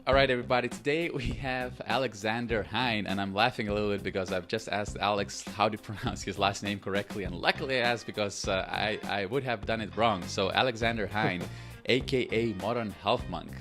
All right, everybody. Today we have Alexander Heyne, and I'm laughing a little bit because I've just asked Alex how to pronounce his last name correctly, and luckily I asked because I would have done it wrong. So Alexander Heyne, a.k.a. Modern Health Monk,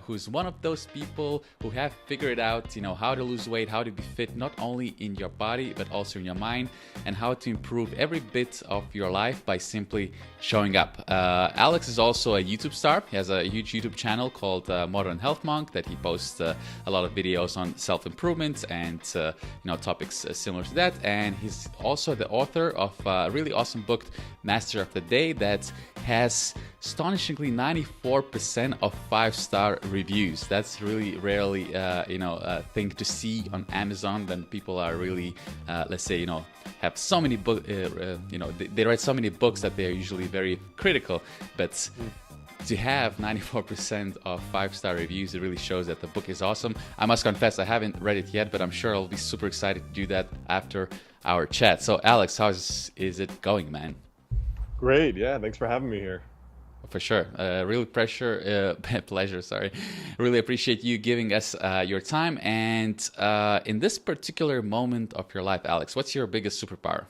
who's one of those people who have figured out, how to lose weight, how to be fit, not only in your body but also in your mind, and how to improve every bit of your life by simply showing up. Alex is also a YouTube star. He has a huge YouTube channel called Modern Health Monk that he posts a lot of videos on self-improvement and topics similar to that. And he's also the author of a really awesome book, Master of the Day, that has astonishingly 94% of 5-star reviews. That's really rarely a thing to see on Amazon. Then people are really let's say have so many books, they write so many books that they're usually very critical, but to have 94% of 5-star reviews, it really shows that the book is awesome. I must confess, I haven't read it yet, but I'm sure I'll be super excited to do that after our chat. So Alex, how is it going, man? Great. Yeah. Thanks for having me here. For sure. Really pleasure, sorry. Really appreciate you giving us your time. And in this particular moment of your life, Alex, what's your biggest superpower?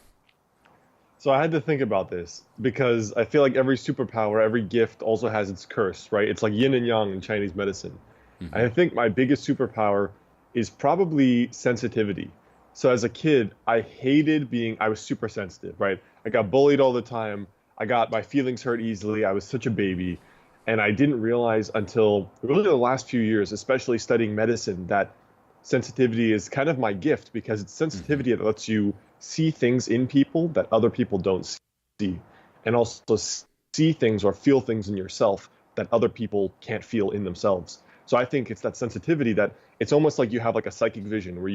So I had to think about this because I feel like every superpower, every gift also has its curse, right? It's like yin and yang in Chinese medicine. Hmm. I think my biggest superpower is probably sensitivity. So as a kid, I was super sensitive, right? I got bullied all the time. I got my feelings hurt easily. I was such a baby. And I didn't realize until really the last few years, especially studying medicine, that sensitivity is kind of my gift because it's Hmm. sensitivity that lets you see things in people that other people don't see, and also see things or feel things in yourself that other people can't feel in themselves. So I think it's that sensitivity that it's almost like you have like a psychic vision where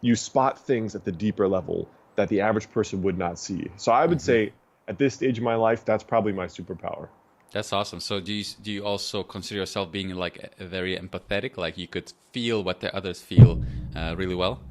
you spot things at the deeper level that the average person would not see. So I would Hmm. say at this stage of my life, that's probably my superpower. That's awesome. So do you also consider yourself being like very empathetic, like you could feel what the others feel really well?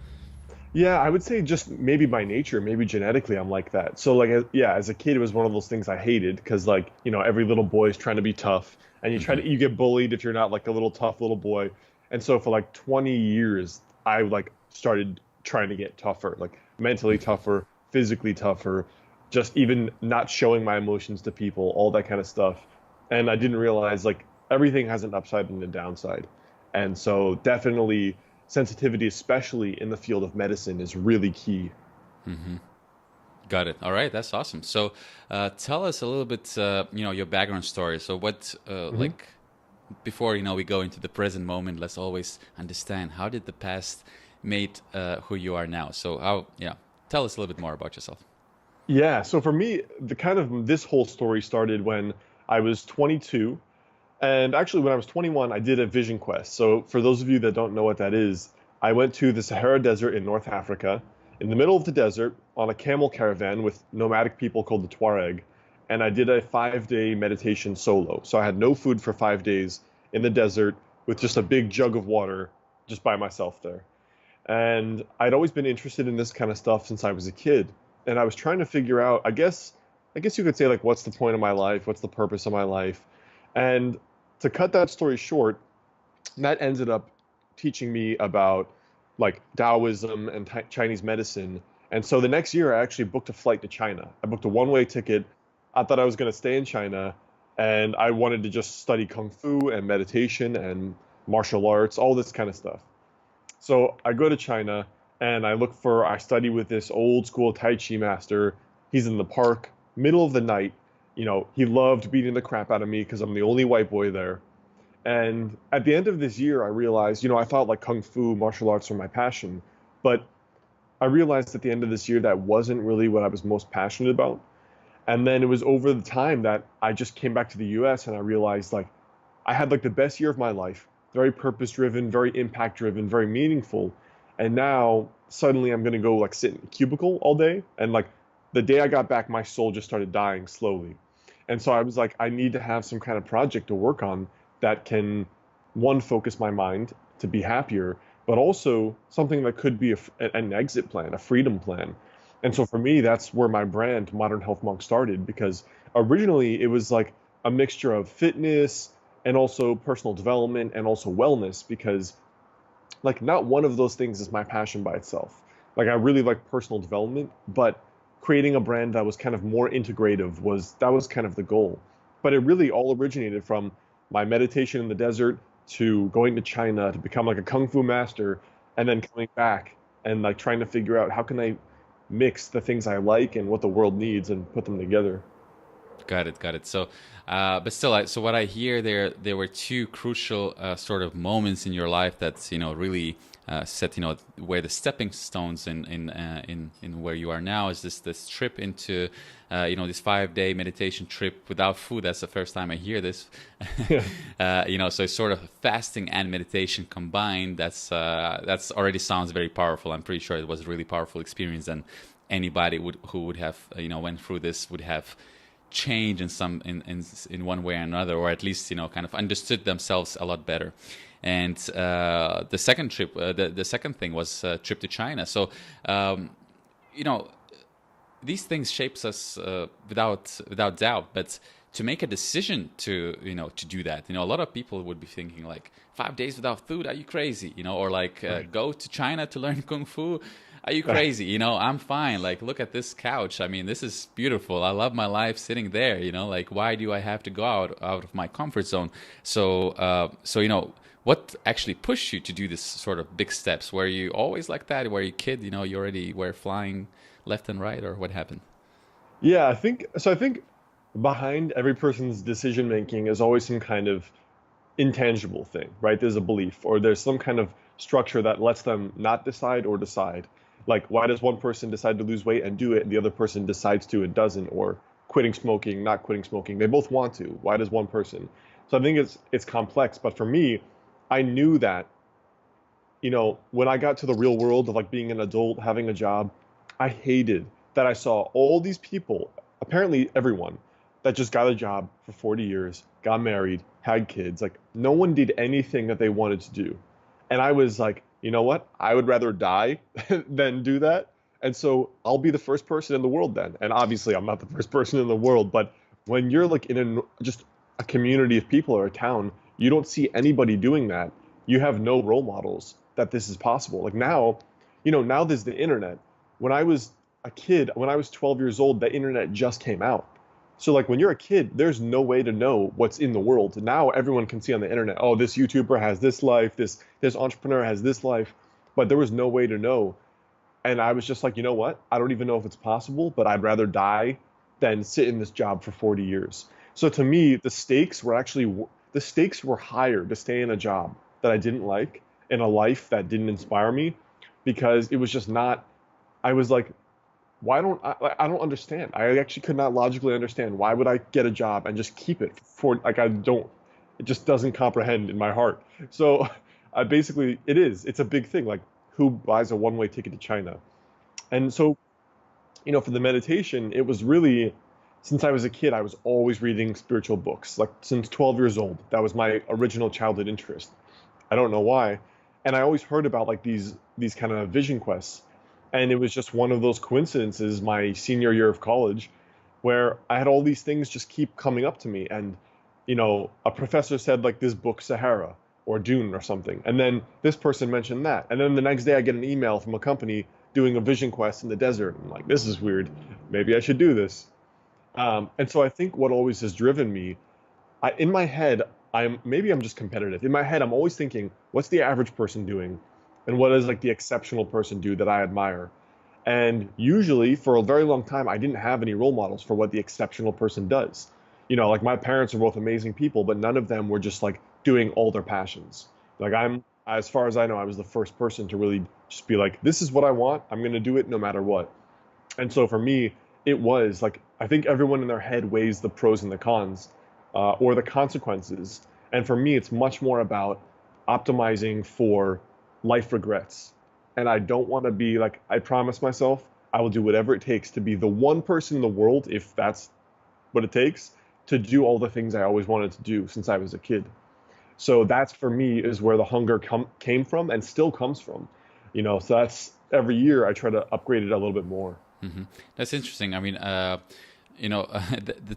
Yeah, I would say just maybe by nature, maybe genetically, I'm like that. So like, yeah, as a kid, it was one of those things I hated because like, every little boy is trying to be tough, and Hmm. you get bullied if you're not like a little tough little boy. And so for like 20 years, I like started trying to get tougher, like mentally Hmm. tougher, physically tougher, just even not showing my emotions to people, all that kind of stuff. And I didn't realize like everything has an upside and a downside. And so definitely sensitivity, especially in the field of medicine, is really key. Hmm. Got it. All right, that's awesome. So, tell us a little bit, your background story. So, what, Hmm. like, before we go into the present moment, let's always understand how did the past made who you are now. So, tell us a little bit more about yourself. Yeah, so for me, the kind of this whole story started when I was 22. And actually, when I was 21, I did a vision quest. So, for those of you that don't know what that is, I went to the Sahara Desert in North Africa, in the middle of the desert, on a camel caravan with nomadic people called the Tuareg. And I did a 5-day meditation solo. So, I had no food for 5 days in the desert with just a big jug of water just by myself there. And I'd always been interested in this kind of stuff since I was a kid. And I was trying to figure out, I guess you could say like what's the point of my life? What's the purpose of my life? And to cut that story short, that ended up teaching me about like Taoism and Chinese medicine. And so the next year I actually booked a flight to China. I booked a one-way ticket. I thought I was going to stay in China, and I wanted to just study kung fu and meditation and martial arts, all this kind of stuff. So I go to China and I study with this old school Tai Chi master. He's in the park, middle of the night. He loved beating the crap out of me because I'm the only white boy there. And at the end of this year, I realized, I thought like Kung Fu, martial arts were my passion. But I realized at the end of this year that wasn't really what I was most passionate about. And then it was over the time that I just came back to the US and I realized like I had like the best year of my life, very purpose driven, very impact driven, very meaningful. And now suddenly I'm gonna go like sit in a cubicle all day. And like the day I got back, my soul just started dying slowly. And so I was like, I need to have some kind of project to work on that can, one, focus my mind to be happier, but also something that could be an exit plan, a freedom plan. And so for me, that's where my brand, Modern Health Monk, started because originally it was like a mixture of fitness and also personal development and also wellness, because like not one of those things is my passion by itself. Like I really like personal development, but creating a brand that was kind of more integrative was kind of the goal. But it really all originated from my meditation in the desert to going to China to become like a kung fu master, and then coming back and like trying to figure out how can I mix the things I like and what the world needs and put them together. Got it, got it. So, but still, so what I hear there were two crucial sort of moments in your life that's really set where the stepping stones in where you are now is this trip into this 5 day meditation trip without food. That's the first time I hear this. Yeah. So it's sort of fasting and meditation combined. That's already sounds very powerful. I'm pretty sure it was a really powerful experience, and anybody who would have went through this would have change in in one way or another, or at least kind of understood themselves a lot better. And the second trip, the second thing was trip to China. So you know these things shapes us without doubt, but to make a decision to do that, a lot of people would be thinking like 5 days without food, are you crazy, or like Right. go to China to learn kung fu, are you crazy? I'm fine. Like, look at this couch. I mean, this is beautiful. I love my life sitting there. Like, why do I have to go out of my comfort zone? So what actually pushed you to do this sort of big steps? Were you always like that? Were you a kid? You already were flying left and right, or what happened? Yeah, I think so. I think behind every person's decision making is always some kind of intangible thing, right? There's a belief or there's some kind of structure that lets them not decide or decide. Like, why does one person decide to lose weight and do it, and the other person decides to and doesn't? Or quitting smoking, not quitting smoking. They both want to. Why does one person? So I think it's complex. But for me, I knew that, when I got to the real world of like being an adult, having a job, I hated that I saw all these people, apparently everyone, that just got a job for 40 years, got married, had kids. Like no one did anything that they wanted to do. And I was like, you know what? I would rather die than do that. And so I'll be the first person in the world then. And obviously I'm not the first person in the world, but when you're like in just a community of people or a town, you don't see anybody doing that. You have no role models that this is possible. Like now, now there's the internet. When I was a kid, when I was 12 years old, the internet just came out. So like when you're a kid, there's no way to know what's in the world. Now everyone can see on the internet, oh, this YouTuber has this life, this entrepreneur has this life, but there was no way to know. And I was just like, you know what? I don't even know if it's possible, but I'd rather die than sit in this job for 40 years. So to me, the stakes were higher to stay in a job that I didn't like, in a life that didn't inspire me, because it was just not. I was like, why don't I don't understand. I actually could not logically understand why would I get a job and just keep it for like I don't. It just doesn't comprehend in my heart. So I basically it's a big thing. Like who buys a one-way ticket to China? And so for the meditation, it was really since I was a kid, I was always reading spiritual books. Like since 12 years old, that was my original childhood interest. I don't know why. And I always heard about like these kind of vision quests. And it was just one of those coincidences my senior year of college where I had all these things just keep coming up to me. And, a professor said like this book, Sahara or Dune or something. And then this person mentioned that. And then the next day I get an email from a company doing a vision quest in the desert. I'm like, this is weird. Maybe I should do this. And so I think what always has driven me, in my head, I'm just competitive. In my head, I'm always thinking, what's the average person doing? And what does like the exceptional person do that I admire? And usually for a very long time, I didn't have any role models for what the exceptional person does. Like my parents are both amazing people, but none of them were just like doing all their passions. Like as far as I know, I was the first person to really just be like, this is what I want. I'm going to do it no matter what. And so for me, it was like, I think everyone in their head weighs the pros and the cons, or the consequences. And for me, it's much more about optimizing for life regrets. And I don't want to be like, I promise myself I will do whatever it takes to be the one person in the world, if that's what it takes, to do all the things I always wanted to do since I was a kid. So that's for me is where the hunger came from and still comes from. So that's every year I try to upgrade it a little bit more. Hmm. That's interesting. I mean, the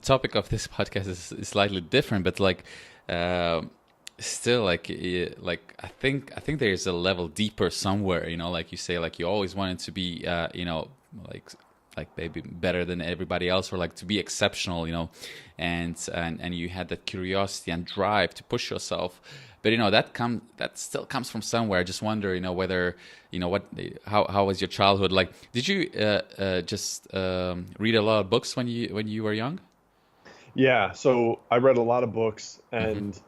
topic of this podcast is slightly different, but like um, still like I think there's a level deeper somewhere, like you say, like you always wanted to be like maybe better than everybody else, or like to be exceptional, and you had that curiosity and drive to push yourself. But that still comes from somewhere. I just wonder, whether what how was your childhood like? Did you just read a lot of books when you were young? Yeah, so I read a lot of books, Hmm. and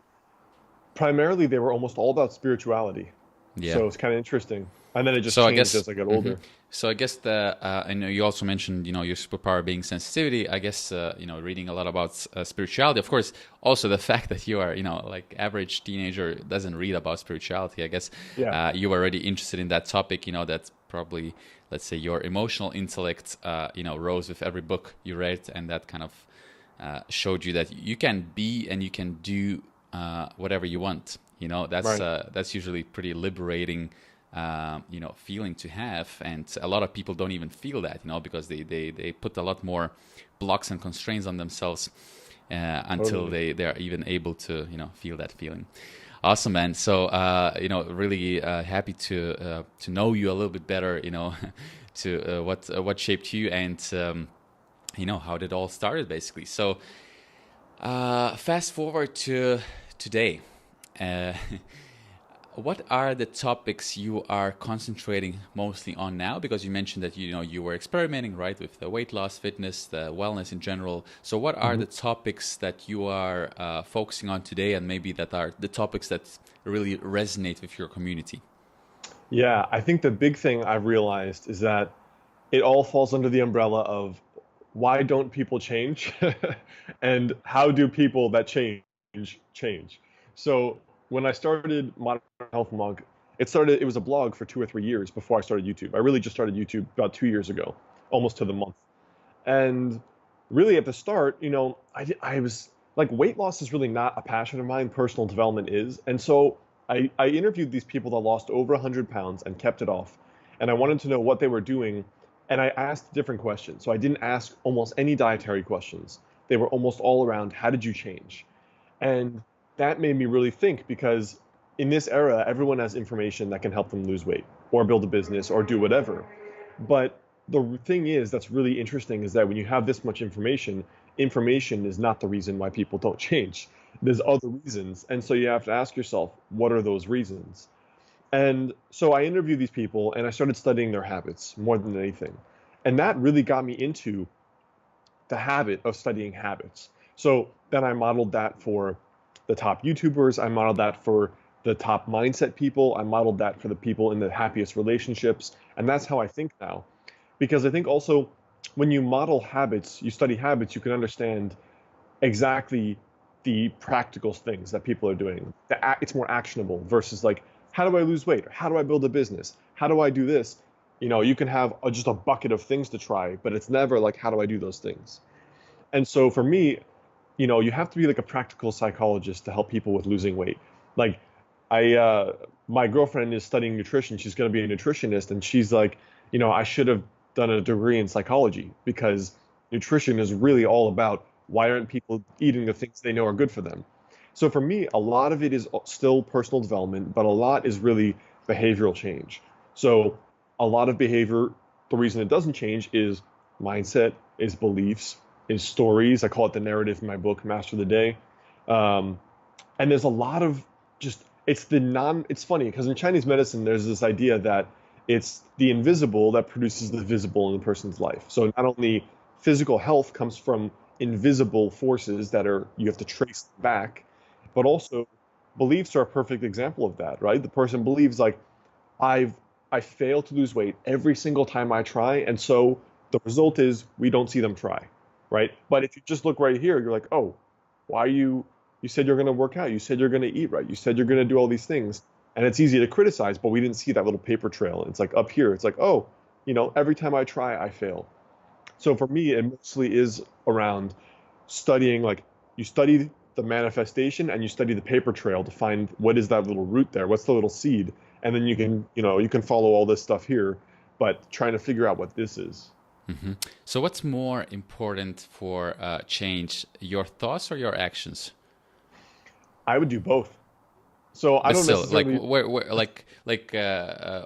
primarily they were almost all about spirituality. Yeah. So it's kind of interesting. And then it just So I changed guess, as I got hmm older. so I guess I know you also mentioned, your superpower being sensitivity. I guess, reading a lot about spirituality. Of course, also the fact that you are, like average teenager doesn't read about spirituality. I guess Yeah, you were already interested in that topic. That's probably, let's say, your emotional intellect, rose with every book you read, and that kind of showed you that you can be and you can do whatever you want. right. That's usually pretty liberating, feeling to have. And a lot of people don't even feel that, because they put a lot more blocks and constraints on themselves until Totally. they're even able to, feel that feeling. Awesome, man. So, really happy to know you a little bit better, to what shaped you, and how it all started, basically. So, fast forward to today. Uh, what are the topics you are concentrating mostly on now? Because you mentioned that you were experimenting, right, with the weight loss, fitness, the wellness in general. So, what are Hmm. the topics that you are focusing on today, and maybe that are the topics that really resonate with your community? Yeah, I think the big thing I've realized is that it all falls under the umbrella of why don't people change? And how do people that change? So when I started Modern Health Monk, it was a blog for 2 or 3 years before I started YouTube. I really just started YouTube about 2 years ago, almost to the month. And really at the start, I was like, weight loss is really not a passion of mine. Personal development is. And so I interviewed these people that lost over 100 pounds and kept it off. And I wanted to know what they were doing. And I asked different questions. So I didn't ask almost any dietary questions. They were almost all around, how did you change? And that made me really think, because in this era, everyone has information that can help them lose weight or build a business or do whatever. But the thing is, that's really interesting, is that when you have this much information, information is not the reason why people don't change. There's other reasons. And so you have to ask yourself, what are those reasons? And so I interviewed these people and I started studying their habits more than anything. And that really got me into the habit of studying habits. So then I modeled that for the top YouTubers. I modeled that for the top mindset people. I modeled that for the people in the happiest relationships. And that's how I think now. Because I think also when you model habits, you study habits, you can understand exactly the practical things that people are doing. It's more actionable versus like, how do I lose weight? Or how do I build a business? How do I do this? You can have just a bucket of things to try, but it's never like, how do I do those things? And so for me, you have to be like a practical psychologist to help people with losing weight. Like my girlfriend is studying nutrition. She's going to be a nutritionist, and she's like, I should have done a degree in psychology, because nutrition is really all about why aren't people eating the things they know are good for them. So for me, a lot of it is still personal development, but a lot is really behavioral change. So a lot of behavior, the reason it doesn't change is mindset, is beliefs, is stories. I call it the narrative in my book, Master the Day. Um, and there's a lot of just, it's funny because in Chinese medicine, there's this idea that it's the invisible that produces the visible in a person's life. So not only physical health comes from invisible forces that you have to trace back, but also beliefs are a perfect example of that, right? The person believes like, I've I fail to lose weight every single time I try, and so the result is we don't see them try, right? But if you just look right here, you're like, oh, why you said you're going to work out, you said you're going to eat right, you said you're going to do all these things, and it's easy to criticize, but we didn't see that little paper trail. It's like up here, it's like, oh, every time I try, I fail. So for me, it mostly is around studying, like, you study the manifestation and you study the paper trail to find what is that little root there, what's the little seed, and then you can follow all this stuff here, but trying to figure out what this is. Hmm. So, what's more important for change, your thoughts or your actions? I would do both. So I But don't still, like necessarily.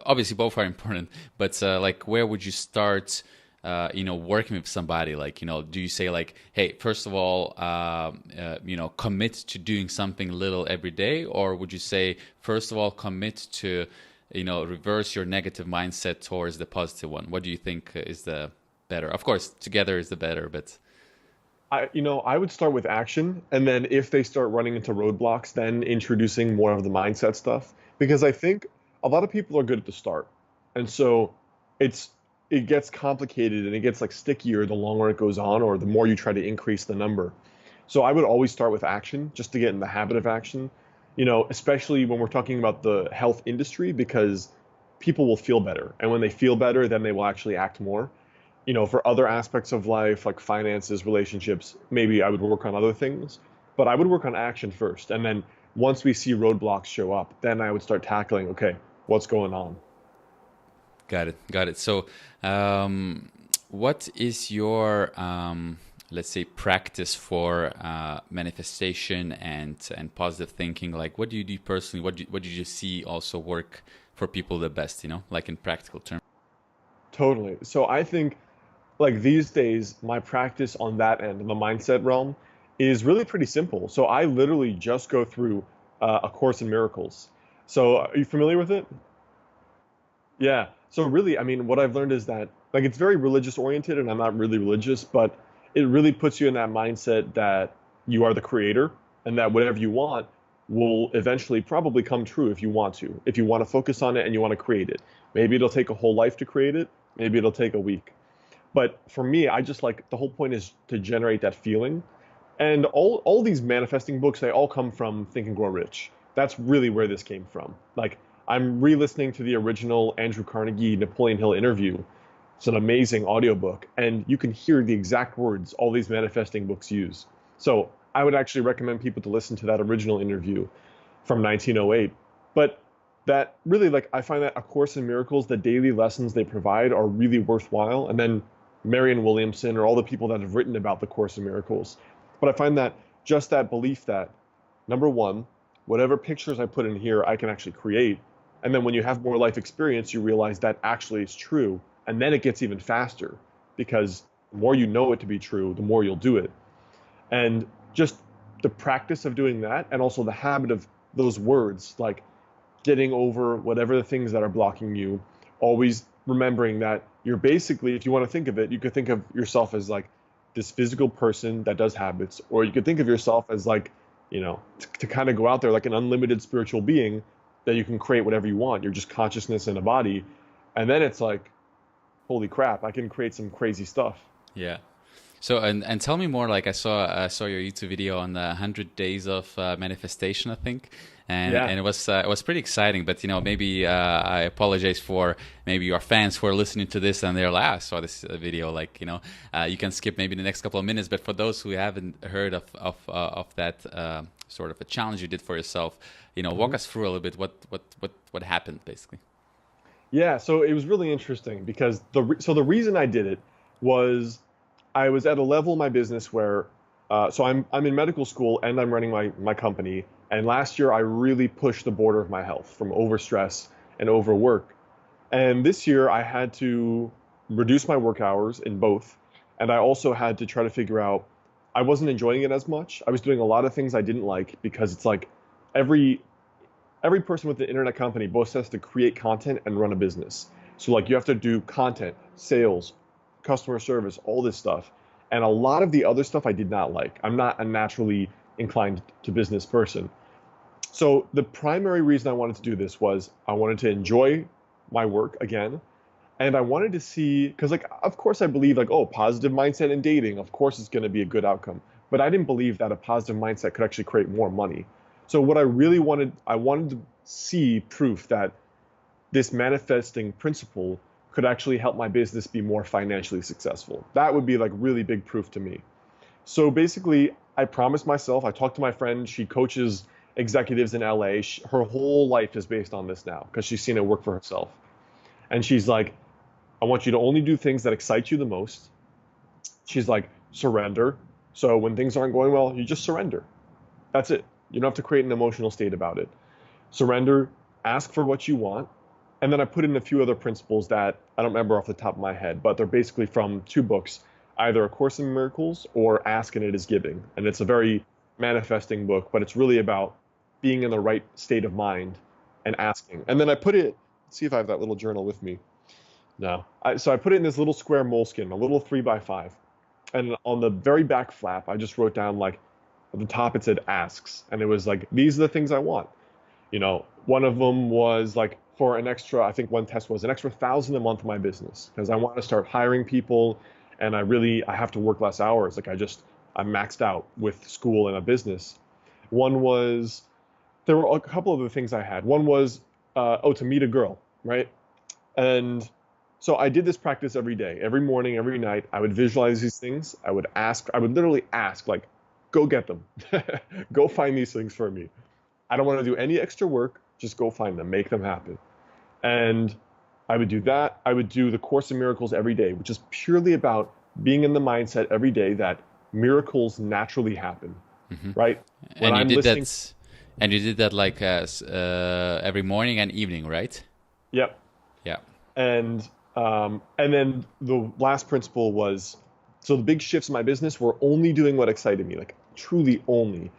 obviously both are important, but like where would you start? Working with somebody, like, do you say like, hey, first of all, commit to doing something little every day, or would you say, first of all, commit to, reverse your negative mindset towards the positive one? What do you think is the better? Of course, together is the better, but I would start with action, and then if they start running into roadblocks, then introducing more of the mindset stuff. Because I think a lot of people are good at the start, and so it's it gets complicated and it gets like stickier the longer it goes on, or the more you try to increase the number. So I would always start with action, just to get in the habit of action. Especially when we're talking about the health industry, because people will feel better, and when they feel better, then they will actually act more. For other aspects of life, like finances, relationships, maybe I would work on other things, but I would work on action first. And then once we see roadblocks show up, then I would start tackling, okay, what's going on? got it, got it. So, what is your let's say practice for manifestation and positive thinking? Like, what do you do personally? What do you just see also work for people the best? Like in practical terms. Totally. So I think like these days, my practice on that end, in the mindset realm, is really pretty simple. So I literally just go through A Course in Miracles. So are you familiar with it? Yeah. So really, I mean, what I've learned is that like it's very religious oriented, and I'm not really religious, but it really puts you in that mindset that you are the creator, and that whatever you want will eventually probably come true if you want to. If you want to focus on it and you want to create it. Maybe it'll take a whole life to create it. Maybe it'll take a week. But for me, I just like the whole point is to generate that feeling. And all these manifesting books, they all come from Think and Grow Rich. That's really where this came from. Like I'm re-listening to the original Andrew Carnegie Napoleon Hill interview. It's an amazing audiobook, and you can hear the exact words all these manifesting books use. So I would actually recommend people to listen to that original interview from 1908. But that really, like, I find that A Course in Miracles, the daily lessons they provide are really worthwhile. And then Marianne Williamson or all the people that have written about the Course in Miracles. But I find that just that belief that, number one, whatever pictures I put in here, I can actually create. And then when you have more life experience, you realize that actually is true. And then it gets even faster because the more you know it to be true, the more you'll do it. And just the practice of doing that, and also the habit of those words, like getting over whatever the things that are blocking you, always remembering that you're basically, if you want to think of it, you could think of yourself as like this physical person that does habits, or you could think of yourself as like, to kind of go out there like an unlimited spiritual being that you can create whatever you want. You're just consciousness in a body. And then it's like, holy crap, I can create some crazy stuff. Yeah. So and tell me more. Like I saw your YouTube video on the 100 days of manifestation, I think, Yeah. and it was pretty exciting. But maybe I apologize for maybe your fans who are listening to this and they're like, I saw this video. Like you can skip maybe the next couple of minutes. But for those who haven't heard of that sort of a challenge you did for yourself, walk Mhm. us through a little bit what happened basically. Yeah, so it was really interesting because the reason I did it was I was at a level in my business where so I'm in medical school and I'm running my company, and last year I really pushed the border of my health from overstress and overwork. And this year I had to reduce my work hours in both, and I also had to try to figure out I wasn't enjoying it as much. I was doing a lot of things I didn't like because it's like every every person with an internet company both has to create content and run a business. So like you have to do content, sales, customer service, all this stuff. And a lot of the other stuff I did not like. I'm not a naturally inclined to business person. So the primary reason I wanted to do this was I wanted to enjoy my work again. And I wanted to see, because like, of course I believe like, oh, positive mindset in dating, of course it's going to be a good outcome. But I didn't believe that a positive mindset could actually create more money. So what I really wanted, I wanted to see proof that this manifesting principle could actually help my business be more financially successful. That would be like really big proof to me. So basically, I promised myself, I talked to my friend, she coaches executives in LA. Her whole life is based on this now because she's seen it work for herself. And she's like, I want you to only do things that excite you the most. She's like, surrender. So when things aren't going well, you just surrender. That's it. You don't have to create an emotional state about it. Surrender, ask for what you want. And then I put in a few other principles that I don't remember off the top of my head, but they're basically from two books, either A Course in Miracles or Ask and It Is Giving. And it's a very manifesting book, but it's really about being in the right state of mind and asking. And then I put it, let's see if I have that little journal with me. No. So I put it in this little square moleskin, a little 3x5. And on the very back flap, I just wrote down like at the top it said asks. And it was like, these are the things I want. One of them was like for an extra, I think one test was an extra 1,000 a month in my business because I want to start hiring people and I have to work less hours. Like I'm maxed out with school and a business. One was, there were a couple of the things I had. One was, to meet a girl, right? And so I did this practice every day, every morning, every night. I would visualize these things. I would literally ask, like, go get them. Go find these things for me. I don't want to do any extra work. Just go find them, make them happen. And I would do that. I would do the Course in Miracles every day, which is purely about being in the mindset every day that miracles naturally happen, right? When And you I'm did listening, that, and you did that like every morning and evening, right? yep. Yeah. And then the last principle was, so the big shifts in my business were only doing what excited me, like truly only,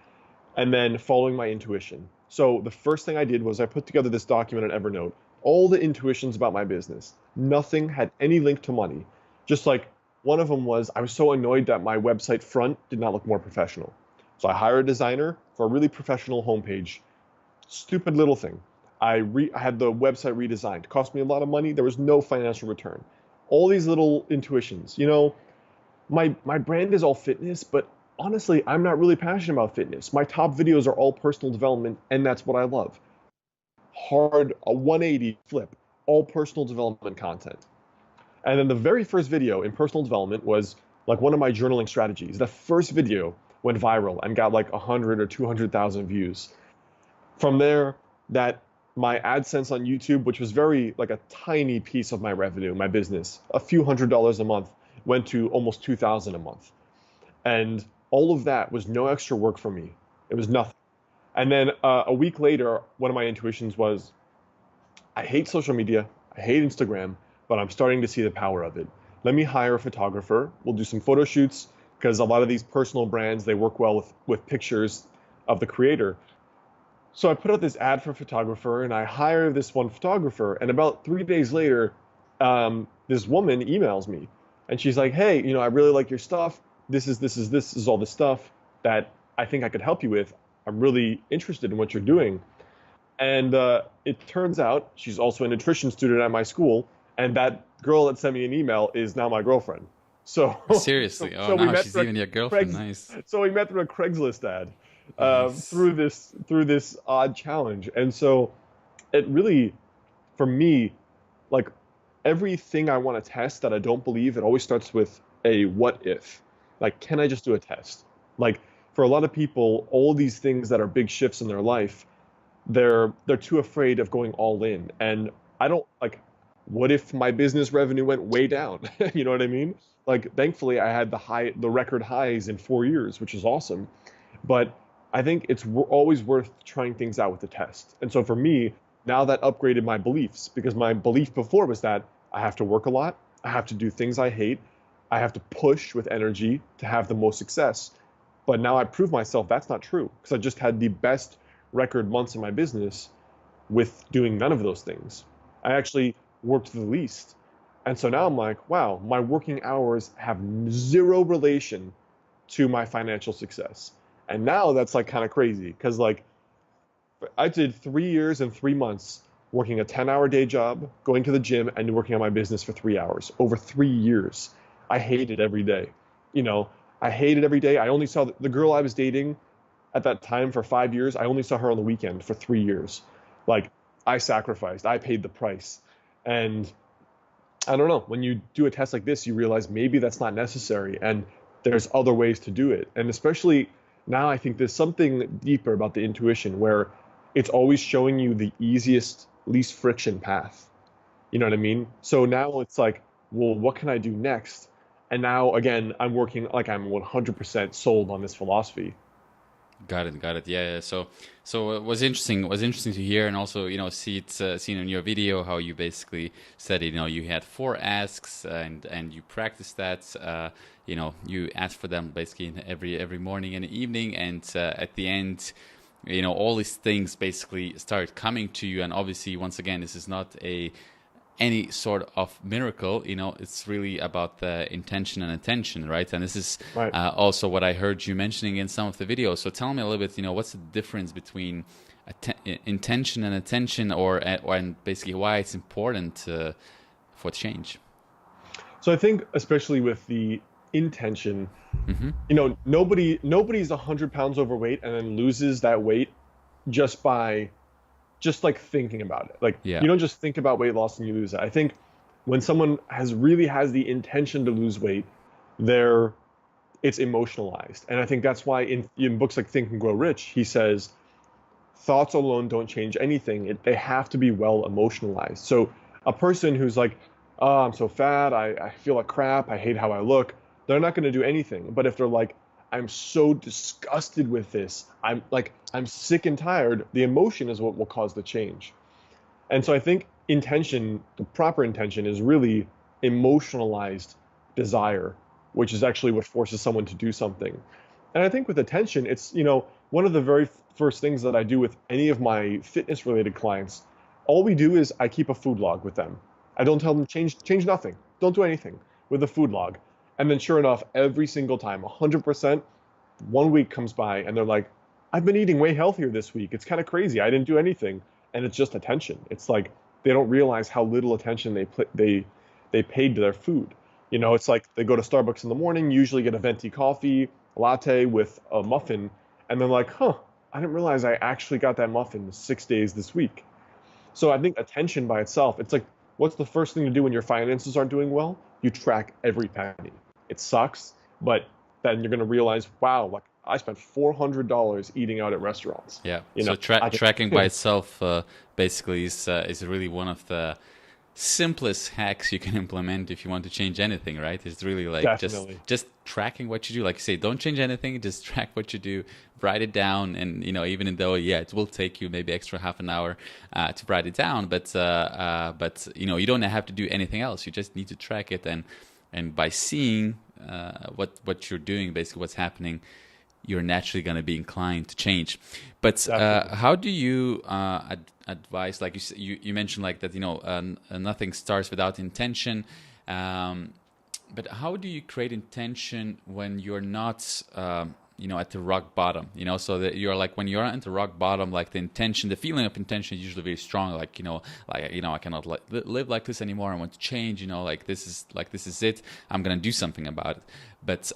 and then following my intuition. So the first thing I did was I put together this document in Evernote, all the intuitions about my business. Nothing had any link to money. Just like one of them was I was so annoyed that my website front did not look more professional. So I hired a designer for a really professional homepage. Stupid little thing. I had the website redesigned. It cost me a lot of money. There was no financial return. All these little intuitions. My brand is all fitness, but honestly, I'm not really passionate about fitness. My top videos are all personal development, and that's what I love. Hard, a 180 flip, all personal development content. And then the very first video in personal development was like one of my journaling strategies. The first video went viral and got like 100 or 200,000 views. From there, that my AdSense on YouTube, which was very like a tiny piece of my revenue, my business, a few $100s a month, went to almost 2,000 a month. And all of that was no extra work for me. It was nothing. And then a week later, one of my intuitions was, I hate social media, I hate Instagram, but I'm starting to see the power of it. Let me hire a photographer. We'll do some photo shoots because a lot of these personal brands, they work well with pictures of the creator. So I put out this ad for a photographer and I hire this one photographer. And about 3 days later, this woman emails me and she's like, hey, I really like your stuff. This is all the stuff that I think I could help you with. I'm really interested in what you're doing. And it turns out she's also a nutrition student at my school. And that girl that sent me an email is now my girlfriend. So, Seriously. Oh, so we now met she's through even your girlfriend. Craig's, Nice. so we met through a Craigslist ad Nice. through this odd challenge. And so it really, for me, like everything I want to test that I don't believe, it always starts with a what if. Like, can I just do a test? Like for a lot of people, all these things that are big shifts in their life, they're too afraid of going all in. And I don't like, what if my business revenue went way down? You know what I mean? Like thankfully I had the record highs in 4 years, which is awesome. But I think it's always worth trying things out with the test. And so for me, now that upgraded my beliefs because my belief before was that I have to work a lot, I have to do things I hate, I have to push with energy to have the most success. But now I prove myself that's not true because I just had the best record months in my business with doing none of those things. I actually worked the least. And so now I'm like, wow, my working hours have zero relation to my financial success. And now that's like kind of crazy because like I did 3 years and 3 months working a 10-hour day job, going to the gym and working on my business for 3 hours over 3 years. I hated every day. You know, I hated every day. I only saw the girl I was dating at that time for 5 years. I only saw her on the weekend for 3 years. Like I sacrificed, I paid the price. And I don't know, when you do a test like this, you realize maybe that's not necessary and there's other ways to do it. And especially now, I think there's something deeper about the intuition where it's always showing you the easiest, least friction path. You know what I mean? So now it's like, well, what can I do next? And now, again, I'm working like I'm 100% sold on this philosophy. Got it, got it. Yeah, yeah. So it was interesting. It was interesting to hear, and also, see it seen in your video how you basically said, you had four asks, and you practiced that. You asked for them basically in every morning and evening, and at the end, all these things basically started coming to you. And obviously, once again, this is not a any sort of miracle. It's really about the intention and attention, right? And this is Right. also what I heard you mentioning in some of the videos. So tell me a little bit, what's the difference between intention and attention, and basically why it's important for change. So I think especially with the intention, Hmm. nobody's 100 pounds overweight and then loses that weight just by just like thinking about it. Like Yeah. you don't just think about weight loss and you lose it. I think when someone has the intention to lose weight, they're it's emotionalized. And I think that's why in books like Think and Grow Rich, he says thoughts alone don't change anything. They have to be well emotionalized. So a person who's like, oh, I'm so fat, I feel like crap, I hate how I look, they're not going to do anything. But if they're like, I'm so disgusted with this, I'm sick and tired, the emotion is what will cause the change. And so I think intention, the proper intention, is really emotionalized desire, which is actually what forces someone to do something. And I think with attention, it's, one of the very first things that I do with any of my fitness related clients, all we do is I keep a food log with them. I don't tell them change nothing. Don't do anything with the food log. And then sure enough, every single time, 100%, 1 week comes by and they're like, I've been eating way healthier this week. It's kind of crazy. I didn't do anything. And it's just attention. It's like they don't realize how little attention they paid to their food. It's like they go to Starbucks in the morning, usually get a venti coffee, a latte with a muffin, and they're like, huh, I didn't realize I actually got that muffin 6 days this week. So I think attention by itself, it's like, what's the first thing to do when your finances aren't doing well? You track every penny. It sucks, but then you're going to realize, wow, like I spent $400 eating out at restaurants. Yeah. You So know, I think, tracking by itself basically is really one of the simplest hacks you can implement if you want to change anything, right? It's really like definitely. just tracking what you do. Like you say, don't change anything, just track what you do, write it down, and even though it will take you maybe extra half an hour to write it down, but you don't have to do anything else. You just need to track it, and by seeing what you're doing, basically what's happening, you're naturally going to be inclined to change. But Definitely. how do you advise? Like you mentioned, like that, nothing starts without intention. Um, but how do you create intention when you're not, at the rock bottom? So that you're like when you're at the rock bottom, like the intention, the feeling of intention is usually very strong. I cannot live like this anymore. I want to change. This is it. I'm gonna do something about it. But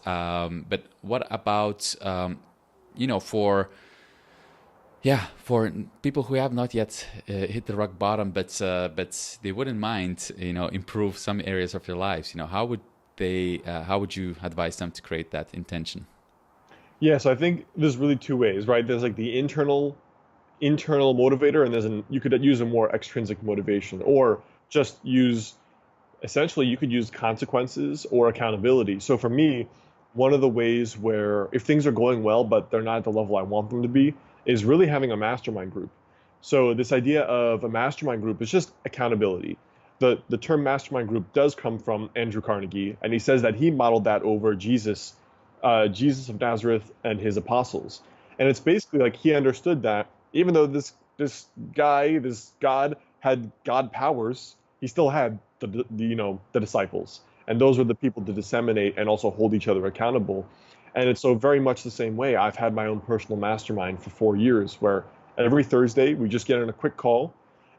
what about for people who have not yet hit the rock bottom, but they wouldn't mind improve some areas of their lives. How would you advise them to create that intention? Yeah, so I think there's really two ways, right? There's like the internal motivator, and you could use a more extrinsic motivation, or just use essentially you could use consequences or accountability. So for me, one of the ways where if things are going well but they're not at the level I want them to be is really having a mastermind group. So this idea of a mastermind group is just accountability. The term mastermind group does come from Andrew Carnegie, and he says that he modeled that over Jesus of Nazareth and his apostles. And it's basically like he understood that even though this God had God powers, he still had the disciples, and those were the people to disseminate and also hold each other accountable. And it's so very much the same way. I've had my own personal mastermind for 4 years, where every Thursday we just get on a quick call,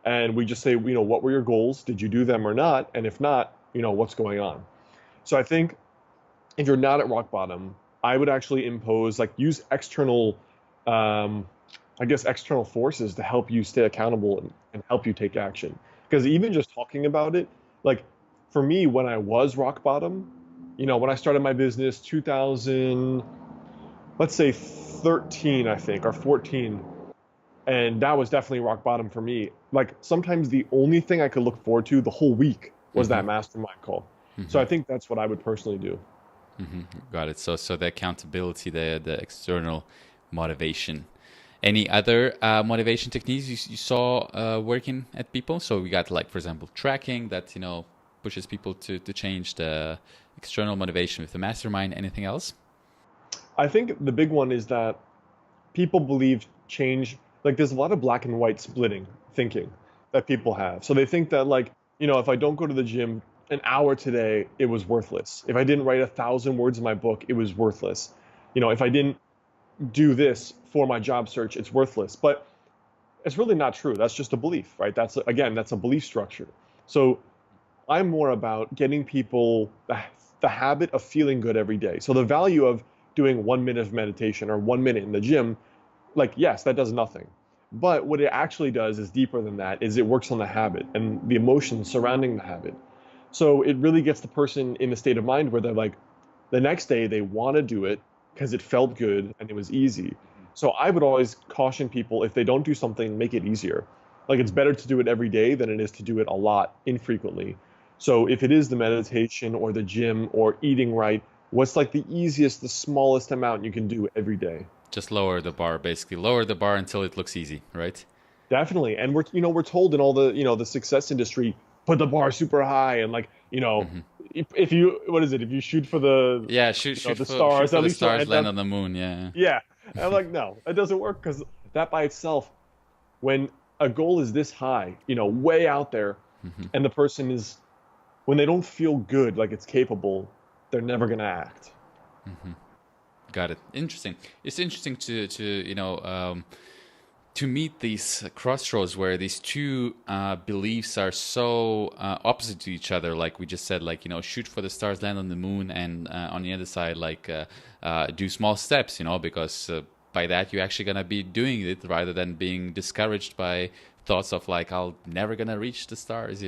and we just say, what were your goals? Did you do them or not? And if not, what's going on? So I think if you're not at rock bottom, I would actually use external, um, external forces to help you stay accountable and help you take action. Because even just talking about it, like for me, when I was rock bottom, when I started my business, 2000, let's say 13, I think, or 14, and that was definitely rock bottom for me. Like sometimes the only thing I could look forward to the whole week was Hmm. that mastermind call. So Hmm. I think that's what I would personally do. Hmm. Got it. So the accountability, the external motivation. Any other motivation techniques you saw working at people? So we got like, for example, tracking that, pushes people to change the external motivation with the mastermind. Anything else? I think the big one is that people believe change, like there's a lot of black and white splitting thinking that people have. So they think that like, if I don't go to the gym an hour today, it was worthless. If I didn't write 1,000 words in my book, it was worthless. If I didn't do this for my job search, it's worthless. But it's really not true. That's just a belief, right? That's a belief structure. So I'm more about getting people the habit of feeling good every day. So the value of doing 1 minute of meditation or 1 minute in the gym, like, yes, that does nothing. But what it actually does is deeper than that, is it works on the habit and the emotions surrounding the habit. So it really gets the person in a state of mind where they're like, the next day they want to do it because it felt good and it was easy. So I would always caution people, if they don't do something, make it easier. Like it's better to do it every day than it is to do it a lot infrequently. So if it is the meditation or the gym or eating right, what's like the easiest, the smallest amount you can do every day? Just lower the bar, basically. Lower the bar until it looks easy, right? Definitely. And we're told in all the, the success industry, put the bar super high and like, Hmm. if you, what is it? If you shoot for the, Yeah, shoot, the shoot stars, for at the least you'll stars, end land up, on the moon. Yeah. yeah. And I'm like, no, it doesn't work because that by itself, when a goal is this high, way out there, Hmm. and the person is, when they don't feel good, like it's capable, they're never going to act. Got it. Interesting. It's interesting to meet these crossroads where these two beliefs are so opposite to each other. Like we just said, like, shoot for the stars, land on the moon, and on the other side, like, do small steps, because by that you're actually gonna be doing it rather than being discouraged by thoughts of like, I'll never gonna reach the stars,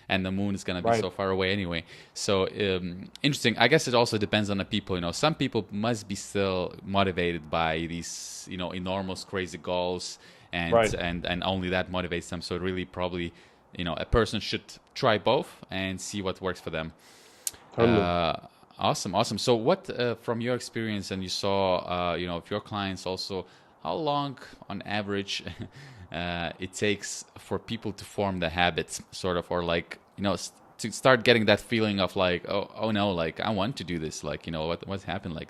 and the moon is gonna be Right. so far away anyway. So interesting. I guess it also depends on the people. Some people must be still motivated by these, enormous, crazy goals, and Right. and only that motivates them. So really, probably, a person should try both and see what works for them. Totally. Uh, awesome, awesome. So, what from your experience, and you saw, of your clients also, how long on average it takes for people to form the habits, sort of, or like, to start getting that feeling of like, oh no, like I want to do this, like, what happened, like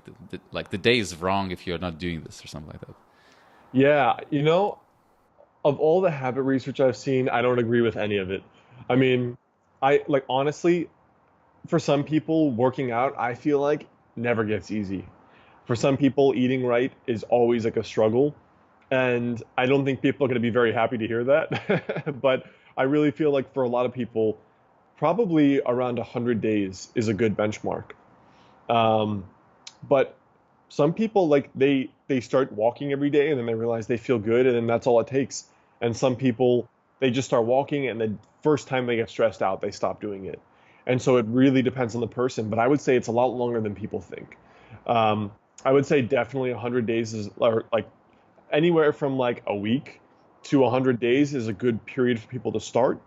like the day is wrong if you're not doing this or something like that. Yeah. Of all the habit research I've seen, I don't agree with any of it. I mean, I like honestly, for some people, working out, I feel like never gets easy. For some people, eating right is always like a struggle. And I don't think people are going to be very happy to hear that. But I really feel like for a lot of people, probably around 100 days is a good benchmark. Um, but some people like they start walking every day and then they realize they feel good and then that's all it takes. And some people they just start walking and the first time they get stressed out, they stop doing it. And so it really depends on the person, but I would say it's a lot longer than people think. Um, I would say definitely 100 days is or like anywhere from like a week to 100 days is a good period for people to start,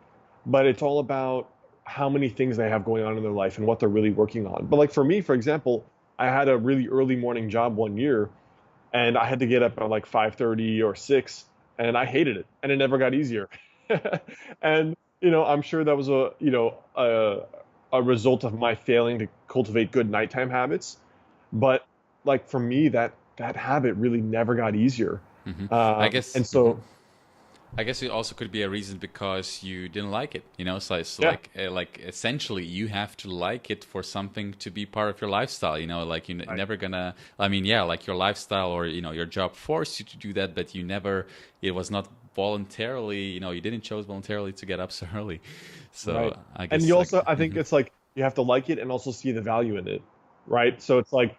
but it's all about how many things they have going on in their life and what they're really working on. But like for me, for example, I had a really early morning job 1 year and I had to get up at like 5:30 or 6 and I hated it and it never got easier. And I'm sure that was a result of my failing to cultivate good nighttime habits, but like for me that habit really never got easier. Hmm. I Um, guess. and so I guess it also could be a reason because you didn't like it, So it's yeah, like essentially you have to like it for something to be part of your lifestyle, Like right, never gonna. I mean, yeah, like your lifestyle or your job forced you to do that, but you never. It was not voluntarily, you didn't chose voluntarily to get up so early. right. So I And guess you like. also I think Mhm. it's like you have to like it and also see the value in it, right? So it's like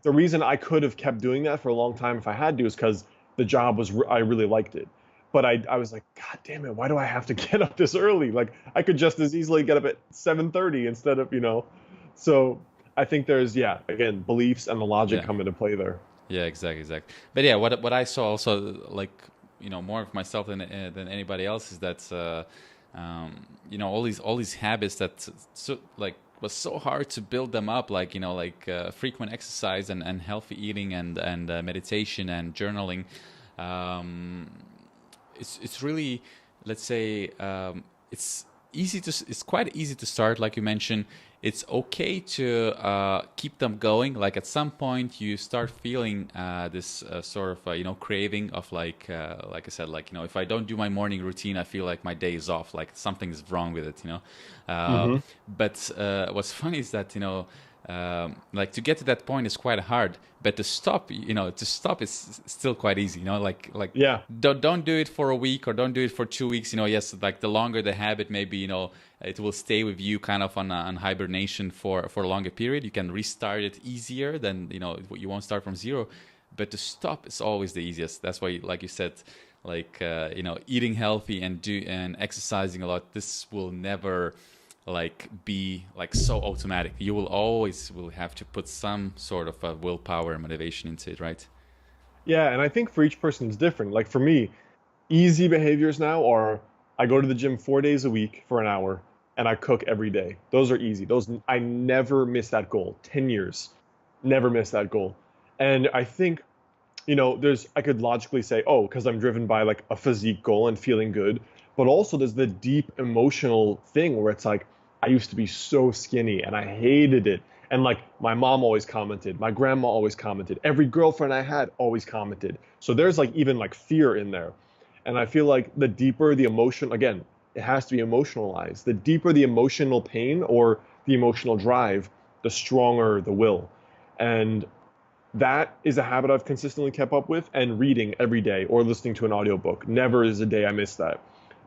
the reason I could have kept doing that for a long time if I had to is because the job was I really liked it. But I was like, God damn it, why do I have to get up this early? Like I could just as easily get up at 7:30 instead of. So I think there's yeah, again, beliefs and the logic Yeah. come into play there. Yeah, exactly, exactly. But yeah, what I saw also, like, more of myself than anybody else is that all these habits that, so like, was so hard to build them up, like frequent exercise and healthy eating and meditation and journaling. Um, it's really, let's say, it's quite easy to start, like you mentioned. It's okay to keep them going. Like at some point you start feeling this sort of craving of like I said, like if I don't do my morning routine, I feel like my day is off, like something is wrong with it. uh, Hmm. but what's funny is that like to get to that point is quite hard, but to stop is still quite easy. Like Yeah. don't do it for a week or don't do it for 2 weeks. Yes, like the longer the habit, maybe it will stay with you kind of on hibernation for a longer period. You can restart it easier than you won't start from zero. But to stop is always the easiest. That's why, like you said, like eating healthy and exercising a lot, this will never like be like so automatic. You will always will have to put some sort of a willpower and motivation into it, right? Yeah, and I think for each person it's different. Like for me, easy behaviors now are I go to the gym 4 days a week for an hour and I cook every day. Those are easy. Those I never miss that goal. 10 years, never miss that goal. And I think, there's I could logically say, oh, because I'm driven by like a physique goal and feeling good, but also there's the deep emotional thing where it's like I used to be so skinny and I hated it. And like my mom always commented, my grandma always commented, every girlfriend I had always commented. So there's like even like fear in there. And I feel like the deeper the emotion, again, it has to be emotionalized. The deeper the emotional pain or the emotional drive, the stronger the will. And that is a habit I've consistently kept up with, and reading every day or listening to an audiobook. Never is a day I miss that.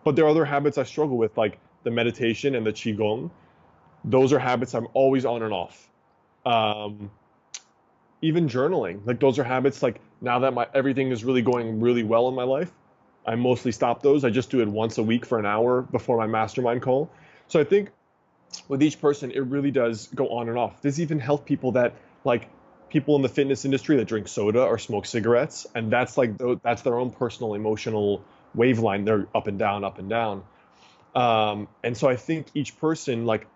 But there are other habits I struggle with, like the meditation and the qigong. Those are habits I'm always on and off. Um, Even journaling, like those are habits. Like now that my everything is really going really well in my life, I mostly stop those. I just do it once a week for an hour before my mastermind call. So I think with each person, it really does go on and off. There's even health people that like people in the fitness industry that drink soda or smoke cigarettes, and that's like that's their own personal emotional waveline. They're up and down, up and down. And so I think each person, like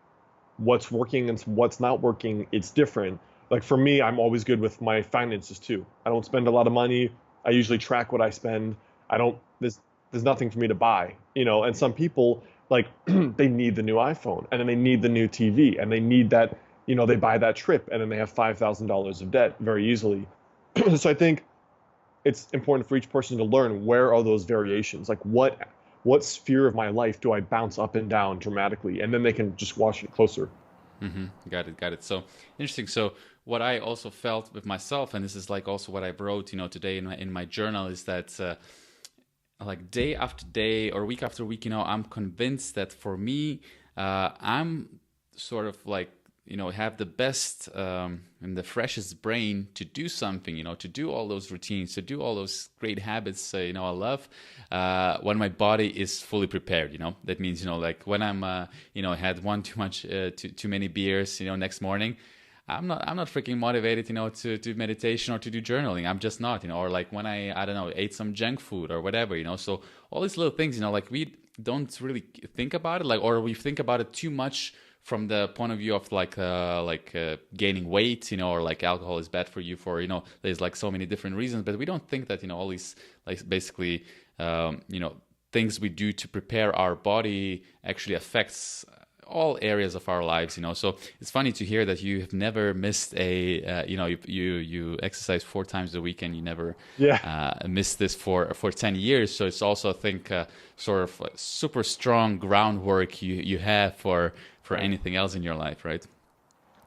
what's working and what's not working, it's different. Like for me, I'm always good with my finances too. I don't spend a lot of money. I usually track what I spend. I don't there's nothing for me to buy, and some people like they need the new iPhone and then they need the new TV and they need that, they buy that trip and then they have $5,000 of debt very easily. So I think it's important for each person to learn where are those variations, like what sphere of my life do I bounce up and down dramatically, and then they can just watch it closer. Got it. So interesting. So what I also felt with myself, and this is like also what I wrote, today in my journal, is that like day after day or week after week, I'm convinced that for me, I'm sort of like, have the best and the freshest brain to do something, to do all those routines, to do all those great habits, I love when my body is fully prepared. That means, like when I'm, had one too much, too many beers, next morning, I'm not freaking motivated, to do meditation or to do journaling. I'm just not, or like when I don't know, ate some junk food or whatever, So all these little things, like we don't really think about it, like, or we think about it too much from the point of view of like gaining weight, or like alcohol is bad for you for, there's like so many different reasons, but we don't think that, all these like basically, things we do to prepare our body actually affects all areas of our lives. So it's funny to hear that you have never missed a you exercise 4 times a week and you never Yeah. missed this for 10 years. So it's also, I think, sort of super strong groundwork you have for anything else in your life, right?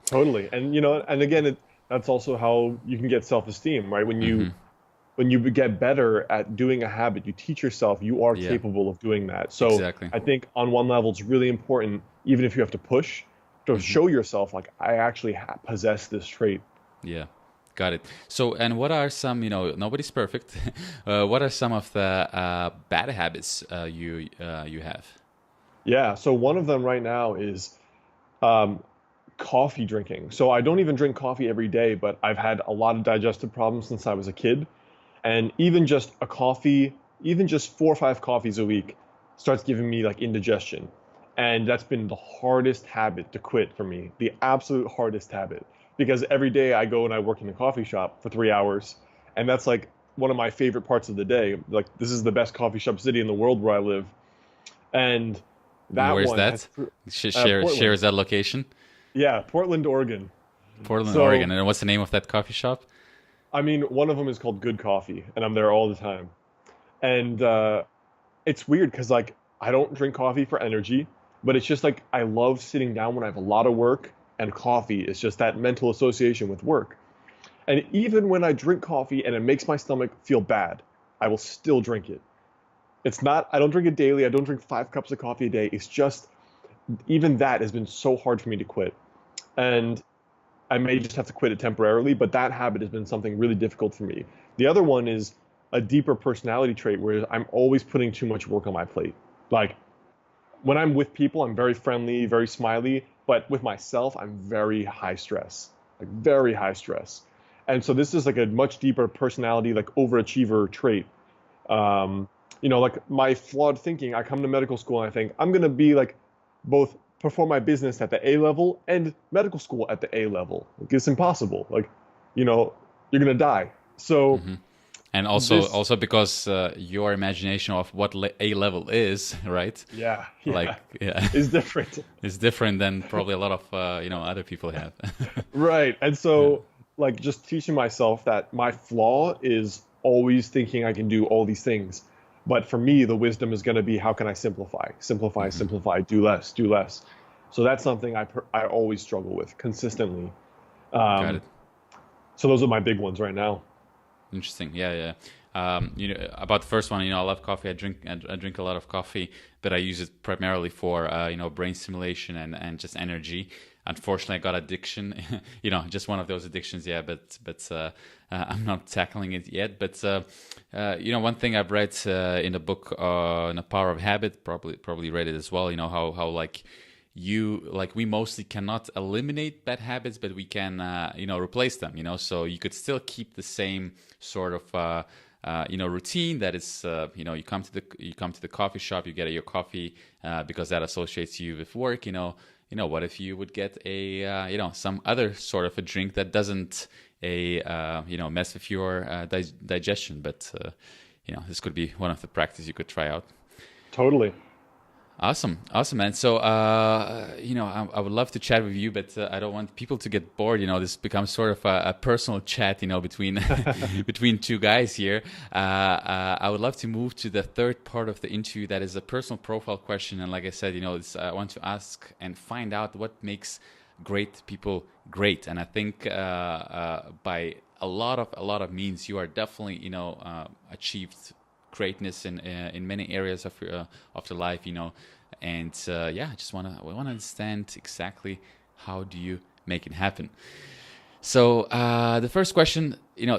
Totally. And and again, that's also how you can get self-esteem, right? When you get better at doing a habit, you teach yourself you are Yeah, capable of doing that. So exactly. I think on one level, it's really important, even if you have to push, to show yourself like I actually possess this trait. Yeah, got it. So, and what are some, nobody's perfect. What are some of the bad habits you have? Yeah. So one of them right now is um, coffee drinking. So I don't even drink coffee every day, but I've had a lot of digestive problems since I was a kid. And even just a coffee, even just 4 or 5 coffees a week starts giving me like indigestion. And that's been the hardest habit to quit for me, the absolute hardest habit. Because every day I go and I work in a coffee shop for 3 hours, and that's like one of my favorite parts of the day. Like, this is the best coffee shop city in the world where I live. And that Where's one has that? Shares Portland. that location. Yeah, Portland, Oregon. Portland, So, Oregon. And what's the name of that coffee shop? I mean, one of them is called Good Coffee, and I'm there all the time. And it's weird because like I don't drink coffee for energy, but it's just like I love sitting down when I have a lot of work, and coffee is just that mental association with work. And even when I drink coffee and it makes my stomach feel bad, I will still drink it. It's not, I don't drink it daily. I don't drink 5 cups of coffee a day. It's just, even that has been so hard for me to quit. And I may just have to quit it temporarily, but that habit has been something really difficult for me. The other one is a deeper personality trait where I'm always putting too much work on my plate. Like, when I'm with people, I'm very friendly, very smiley, but with myself, I'm very high stress, like very high stress. And so this is like a much deeper personality, like overachiever trait. Um, like my flawed thinking, I come to medical school and I think I'm going to be like both perform my business at the A level and medical school at the A level. Like, it's impossible. Like, you know, you're going to die. So Hmm. And this, also because your imagination of what A level is, right? yeah, Like, yeah, yeah, is different. it's different than probably a lot of other people have. Right. And Yeah. so, like, just teaching myself that my flaw is always thinking I can do all these things. But for me, the wisdom is going to be how can I simplify, simplify, Hmm. simplify, do less, do less. So that's something I always struggle with consistently. Got Um, it. so those are my big ones right now. Interesting. Yeah, yeah. About the first one, I love coffee. I drink a lot of coffee, but I use it primarily for, brain stimulation and just energy. Unfortunately, I got addiction. Just one of those addictions. Yeah, but I'm not tackling it yet. But one thing I've read in the book, in the Power of Habit, probably read it as well. How like we mostly cannot eliminate bad habits, but we can replace them, so you could still keep the same sort of routine. That is, you come to the coffee shop, you get your coffee because that associates you with work. What if you would get a some other sort of a drink that doesn't mess with your digestion, but this could be one of the practices you could try out. Totally. Awesome, awesome, man. So, I would love to chat with you, but I don't want people to get bored. This becomes sort of a personal chat, between between two guys here. I would love to move to the third part of the interview, that is a personal profile question. And like I said, I want to ask and find out what makes great people great. And I think by a lot of means, you are definitely achieved greatness in many areas of the life, and I just want to understand exactly how do you make it happen. So the first question,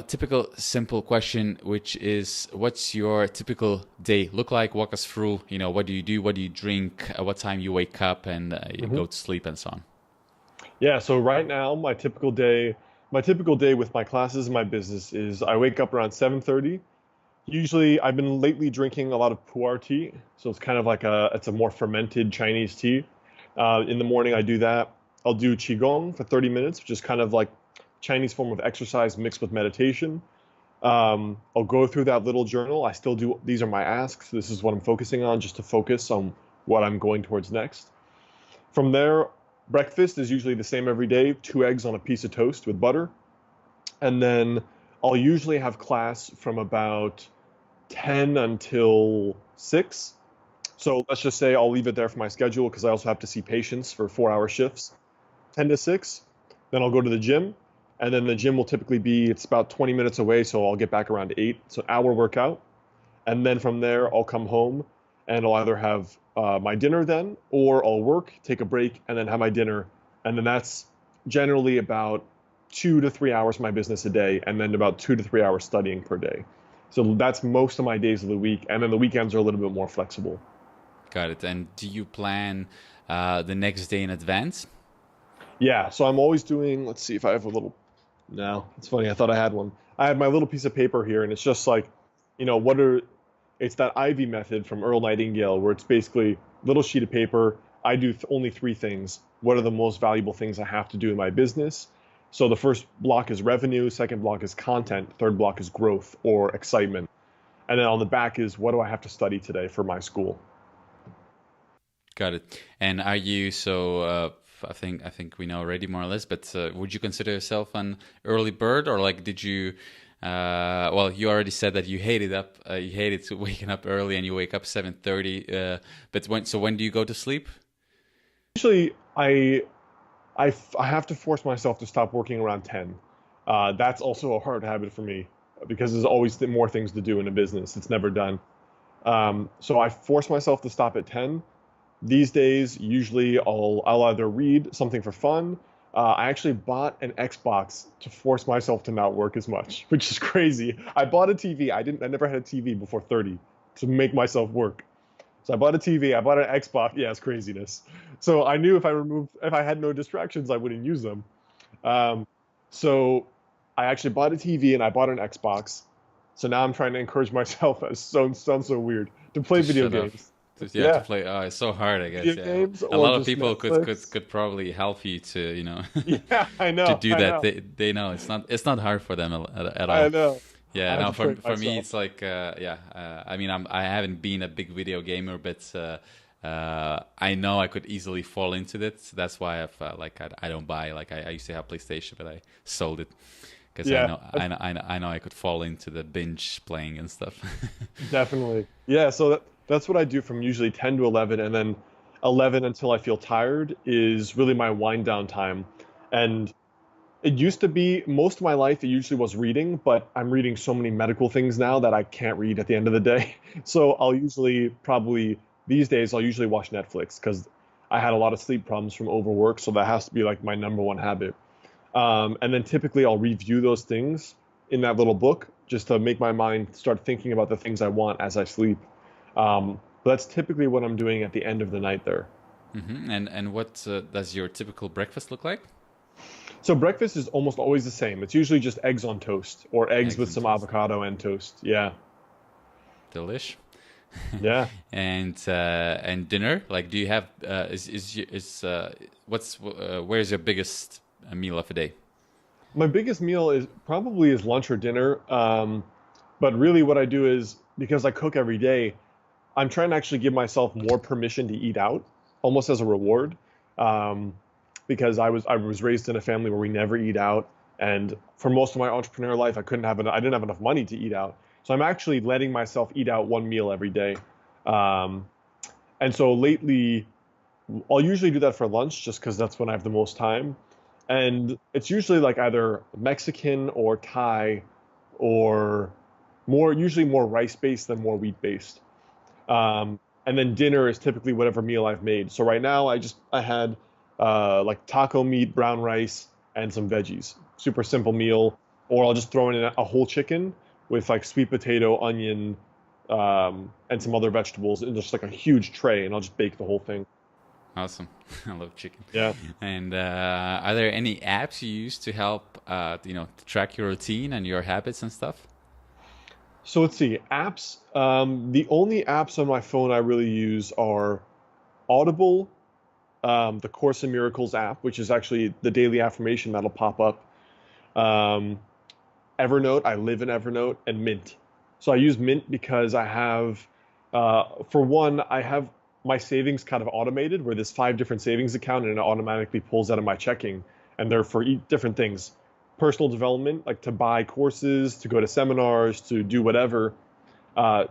typical simple question, which is, what's your typical day look like? Walk us through, what do you do, what do you drink, what time you wake up and you Hmm. go to sleep, and so on. Yeah. So right now, my typical day with my classes and my business is I wake up around 7:30. Usually, I've been lately drinking a lot of pu'er tea, so it's kind of like it's a more fermented Chinese tea. In the morning, I do that. I'll do qigong for 30 minutes, which is kind of like Chinese form of exercise mixed with meditation. I'll go through that little journal. I still do. These are my asks. This is what I'm focusing on, just to focus on what I'm going towards next. From there, breakfast is usually the same every day: 2 eggs on a piece of toast with butter, and then I'll usually have class from about 10 until 6. So let's just say I'll leave it there for my schedule because I also have to see patients for 4-hour shifts. 10 to 6. Then I'll go to the gym. And then the gym will typically be, it's about 20 minutes away. So I'll get back around 8. So an hour workout. And then from there, I'll come home and I'll either have my dinner then, or I'll work, take a break, and then have my dinner. And then that's generally about 2 to 3 hours of my business a day, and then about 2 to 3 hours studying per day. So that's most of my days of the week. And then the weekends are a little bit more flexible. Got it. And do you plan the next day in advance? Yeah. So I'm always doing, let's see if I have a little, no, it's funny. I thought I had one. I had my little piece of paper here, and it's just like, what are, it's that Ivy method from Earl Nightingale, where it's basically little sheet of paper. I do only three things. What are the most valuable things I have to do in my business? So the first block is revenue, second block is content, third block is growth or excitement. And then on the back is what do I have to study today for my school? Got it. And are you so? I think we know already more or less. But would you consider yourself an early bird, or like did you? Well, you already said that you hated you hated to waking up early, and you wake up 7:30. But when do you go to sleep? Usually, I have to force myself to stop working around 10. That's also a hard habit for me because there's always more things to do in a business. It's never done. So I force myself to stop at 10. These days, usually I'll either read something for fun. I actually bought an Xbox to force myself to not work as much, which is crazy. I bought a TV. I never had a TV before 30 to make myself work. So I bought a TV, I bought an Xbox. Yeah, it's craziness. So I knew if I had no distractions, I wouldn't use them. Um, so I actually bought a TV and I bought an Xbox. So now I'm trying to encourage myself, it sounds so weird, to play To video shut up. games. You have to Yeah, play. Oh, it's so hard, I guess. video Yeah, games a or lot of just people Netflix. could probably help you to Yeah, I to know, do I that. know, They know it's not hard for them at I all. know. Yeah, I have no, to train for me myself. it's like yeah. I mean, I haven't been a big video gamer, but I know I could easily fall into that. That's why I don't buy I used to have PlayStation, but I sold it because Yeah, I know I could fall into the binge playing and stuff. definitely. Yeah, so that's what I do from usually 10 to 11, and then 11 until I feel tired is really my wind down time. And it used to be most of my life, it usually was reading, but I'm reading so many medical things now that I can't read at the end of the day. So these days, I'll usually watch Netflix because I had a lot of sleep problems from overwork. So that has to be like my number one habit. And then typically I'll review those things in that little book just to make my mind start thinking about the things I want as I sleep. But that's typically what I'm doing at the end of the night there. And what does your typical breakfast look like? So breakfast is almost always the same. It's usually just eggs on toast or eggs Eggs with and some toast. avocado and toast. Yeah. Delish. Yeah. And dinner? Like, do you have what's where's your biggest meal of a day? My biggest meal is probably is lunch or dinner. But really what I do is because I cook every day, I'm trying to actually give myself more permission to eat out, almost as a reward. Um, because I was raised in a family where we never eat out, and for most of my entrepreneur life, I didn't have enough money to eat out. So I'm actually letting myself eat out one meal every day. Um, and so lately, I'll usually do that for lunch just because that's when I have the most time. And it's usually like either Mexican or Thai or usually more rice based than more wheat based. And then dinner is typically whatever meal I've made. So right now I had like taco meat, brown rice, and some veggies. Super simple meal. Or I'll just throw in a whole chicken with like sweet potato, onion, and some other vegetables in just like a huge tray, and I'll just bake the whole thing. Awesome. I love chicken. Yeah. And are there any apps you use to help to track your routine and your habits and stuff? So let's see. Apps. The only apps on my phone I really use are Audible, the Course in Miracles app, which is actually the daily affirmation that'll pop up. Um, Evernote, I live in Evernote, and Mint. So I use Mint because for one, I have my savings kind of automated where there's five different savings account and it automatically pulls out of my checking, and they're for different things. Personal development, like to buy courses, to go to seminars, to do whatever,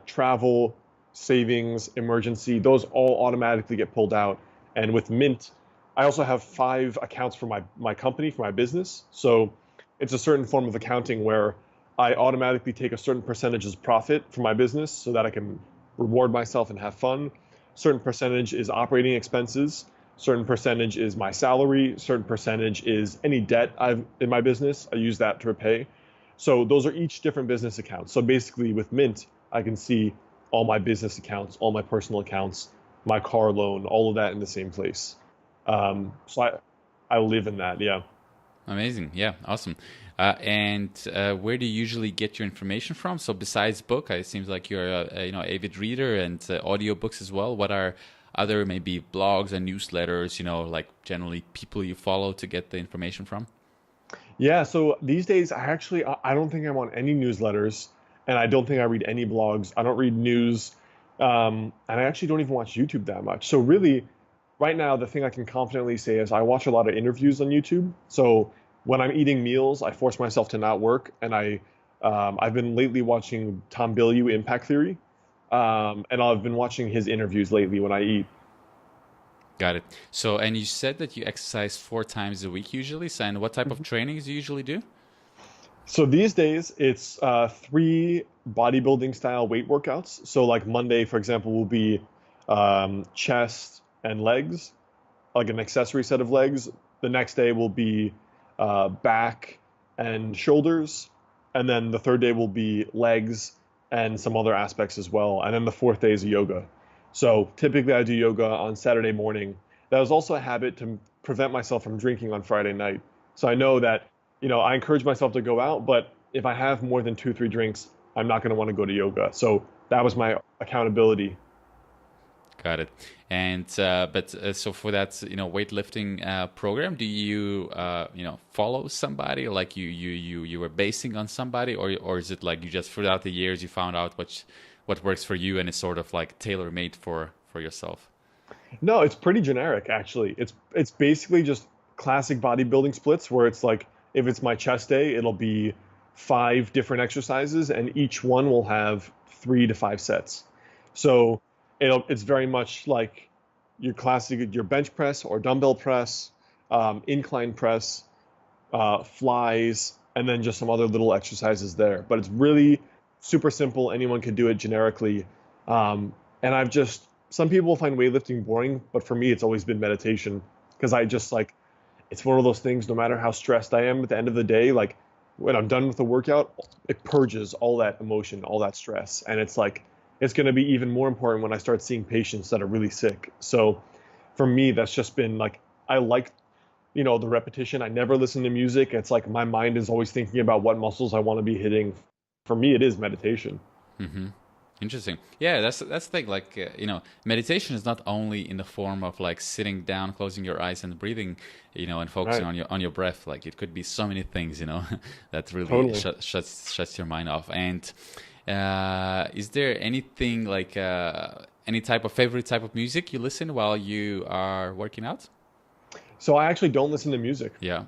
travel, savings, emergency, those all automatically get pulled out. And with Mint, I also have five accounts for my company, for my business. So it's a certain form of accounting where I automatically take a certain percentage as profit for my business so that I can reward myself and have fun. Certain percentage is operating expenses. Certain percentage is my salary. Certain percentage is any debt I've in my business. I use that to repay. So those are each different business accounts. So basically with Mint, I can see all my business accounts, all my personal accounts, my car loan, all of that in the same place. So I live in that. Yeah. Amazing. Yeah, awesome. And where do you usually get your information from? So besides book, it seems like you're a avid reader and audiobooks as well. What are other maybe blogs and newsletters, like generally people you follow to get the information from? Yeah, so these days I don't think I'm on any newsletters, and I don't think I read any blogs. I don't read news, and I actually don't even watch YouTube that much. So really, right now the thing I can confidently say is I watch a lot of interviews on YouTube. So when I'm eating meals, I force myself to not work, and I've been lately watching Tom Bilyeu Impact Theory, and I've been watching his interviews lately when I eat. Got it. So, and you said that you exercise 4 times a week usually. So, and what type of trainings do you usually do? So these days it's three bodybuilding style weight workouts. So like Monday, for example, will be chest and legs, like an accessory set of legs. The next day will be back and shoulders, and then the third day will be legs and some other aspects as well. And then the fourth day is yoga. So typically I do yoga on Saturday morning. That was also a habit to prevent myself from drinking on Friday night. So I know that, I encourage myself to go out, but if I have more than two, three drinks, I'm not going to want to go to yoga. So that was my accountability. Got it. And but so for that, weightlifting program, do you follow somebody, or like you were basing on somebody, or is it like you just throughout the years you found out what works for you and it's sort of like tailor made for yourself? No, it's pretty generic actually. It's basically just classic bodybuilding splits where it's like if it's my chest day, it'll be 5 different exercises and each one will have 3 to 5 sets. So it's very much like your bench press or dumbbell press, incline press, flies, and then just some other little exercises there. But it's really super simple. Anyone can do it generically. And some people find weightlifting boring, but for me, it's always been meditation because I just like, it's one of those things, no matter how stressed I am at the end of the day, like when I'm done with the workout, it purges all that emotion, all that stress. And it's like, it's going to be even more important when I start seeing patients that are really sick. So for me, that's just been like, I like, the repetition. I never listen to music. It's like my mind is always thinking about what muscles I want to be hitting. For me, it is meditation. Mm-hmm. Interesting. Yeah, that's the thing. Like meditation is not only in the form of like sitting down, closing your eyes, and breathing, and focusing Right. on your breath. Like it could be so many things, that really Totally. shuts your mind off. And is there anything like any type of favorite type of music you listen while you are working out? So I actually don't listen to music. Yeah.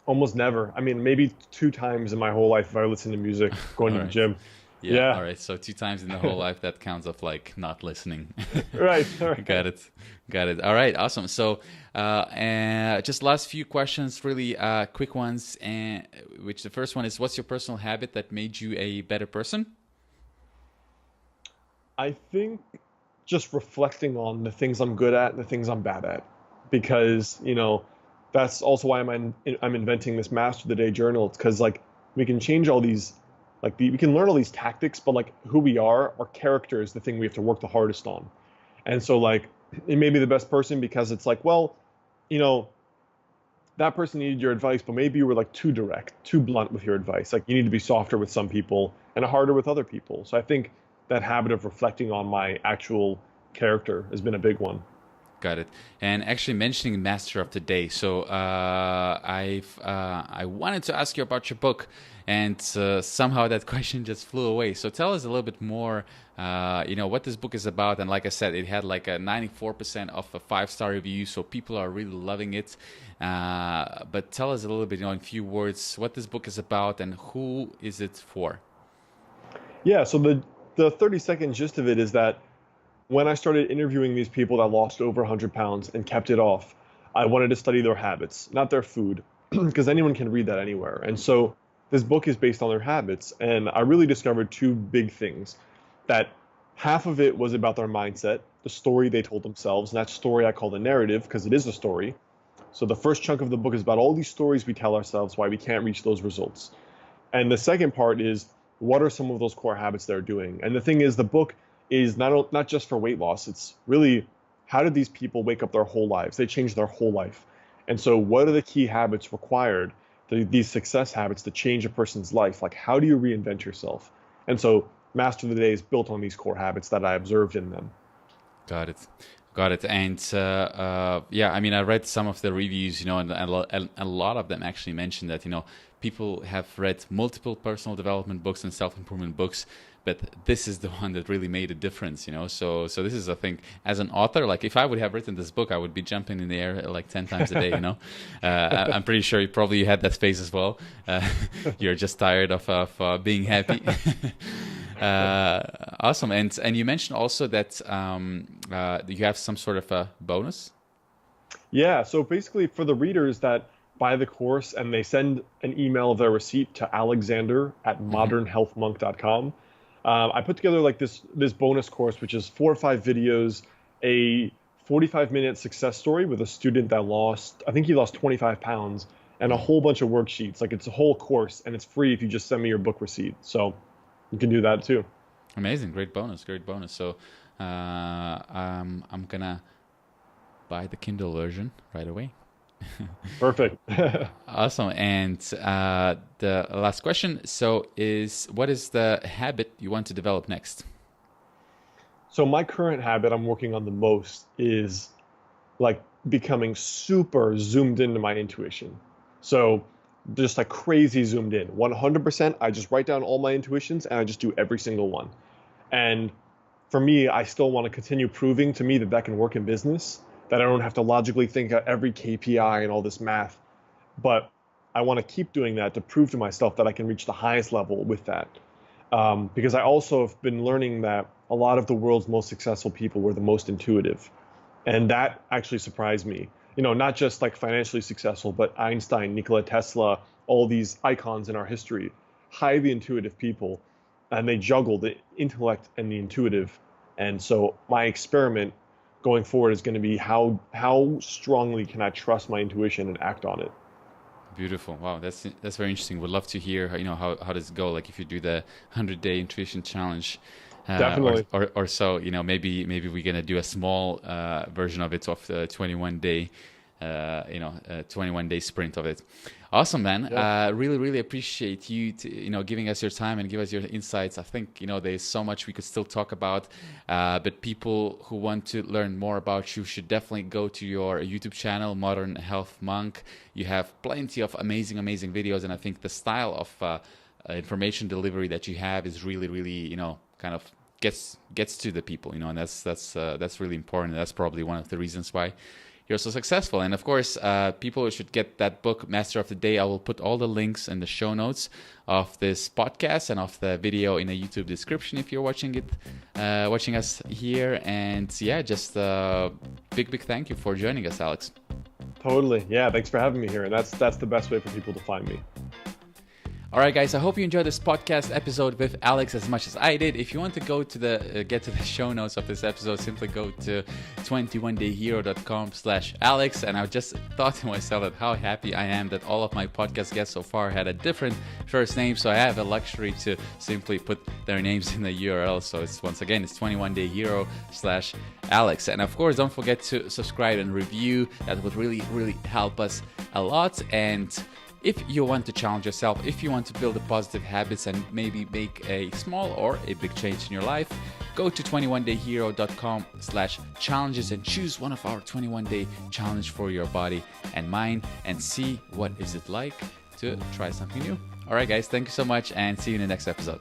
Almost never. I mean, maybe 2 times in my whole life if I listen to music going All to the right. gym. Yeah. Yeah. All right. So 2 times in the whole life, that counts of like not listening. Right. Right. Got it. Got it. All right. Awesome. So, just last few questions, really quick ones. And which the first one is, what's your personal habit that made you a better person? I think just reflecting on the things I'm good at and the things I'm bad at, because that's also why I'm inventing this Master of the Day journal. It's because like we can change all these, we can learn all these tactics, but like who we are, our character is the thing we have to work the hardest on. And so like it may be the best person because it's like, well, you know, that person needed your advice, but maybe you were like too direct, too blunt with your advice. Like you need to be softer with some people and harder with other people. So I think that habit of reflecting on my actual character has been a big one. Got it. And actually mentioning Master of the Day, so I wanted to ask you about your book, and somehow that question just flew away. So tell us a little bit more, what this book is about. And like I said, it had like a 94% of a 5-star review, so people are really loving it. But tell us a little bit, in a few words, what this book is about and who is it for? Yeah, so the 30-second gist of it is that when I started interviewing these people that lost over 100 pounds and kept it off, I wanted to study their habits, not their food, because anyone can read that anywhere. And so this book is based on their habits. And I really discovered two big things: that half of it was about their mindset, the story they told themselves. And that story I call the narrative because it is a story. So the first chunk of the book is about all these stories we tell ourselves why we can't reach those results. And the second part is, what are some of those core habits they're doing? And the thing is, the book is not just for weight loss. It's really, how did these people wake up their whole lives? They changed their whole life. And so what are the key habits required, these success habits to change a person's life? Like, how do you reinvent yourself? And so Master of the Day is built on these core habits that I observed in them. Got it. Got it. And yeah, I mean, I read some of the reviews, and a lot of them actually mentioned that, people have read multiple personal development books and self-improvement books, but this is the one that really made a difference, So this is, I think, as an author, like if I would have written this book, I would be jumping in the air like 10 times a day, I'm pretty sure you had that phase as well. You're just tired of being happy. Awesome. And you mentioned also that you have some sort of a bonus. Yeah, so basically for the readers that buy the course and they send an email of their receipt to alexander@modernhealthmonk.com, I put together like this bonus course, which is 4 or 5 videos, a 45-minute success story with a student that I think he lost 25 pounds, and a whole bunch of worksheets. Like it's a whole course, and it's free if you just send me your book receipt. So you can do that too. Amazing. Great bonus. So I'm going to buy the Kindle version right away. Perfect. Awesome. And the last question, what is the habit you want to develop next? So my current habit I'm working on the most is like becoming super zoomed into my intuition. So just like crazy zoomed in, 100%. I just write down all my intuitions and I just do every single one. And for me, I still want to continue proving to me that can work in business, that I don't have to logically think of every KPI and all this math. But I want to keep doing that to prove to myself that I can reach the highest level with that. Because I also have been learning that a lot of the world's most successful people were the most intuitive. And that actually surprised me. Not just like financially successful, but Einstein, Nikola Tesla, all these icons in our history, highly intuitive people, and they juggle the intellect and the intuitive. And so my experiment going forward is going to be how strongly can I trust my intuition and act on it. Beautiful. Wow, that's very interesting. Would love to hear how does it go, like if you do the 100-day intuition challenge. Definitely. Or so, maybe we're gonna do a small version of it, of the 21-day 21-day sprint of it. Awesome, man. Yeah. Really appreciate you giving us your time and give us your insights. I think there's so much we could still talk about, but people who want to learn more about you should definitely go to your YouTube channel, Modern Health Monk. You have plenty of amazing videos, and I think the style of information delivery that you have is really kind of gets to the people, and that's really important. That's probably one of the reasons why you're so successful. And of course, people should get that book, Master of the Day. I will put all the links in the show notes of this podcast and of the video in the YouTube description if you're watching us here. And yeah, just big thank you for joining us, Alex. Totally. Yeah, thanks for having me here. And that's the best way for people to find me. All right, guys, I hope you enjoyed this podcast episode with Alex as much as I did. If you want to go to get to the show notes of this episode, simply go to 21dayhero.com/Alex. And I just thought to myself that how happy I am that all of my podcast guests so far had a different first name. So I have a luxury to simply put their names in the URL. So it's 21dayhero/Alex. And of course, don't forget to subscribe and review. That would really help us a lot. And if you want to challenge yourself, if you want to build positive habits and maybe make a small or a big change in your life, go to 21dayhero.com/challenges and choose one of our 21-day challenge for your body and mind and see what is it like to try something new. All right, guys, thank you so much and see you in the next episode.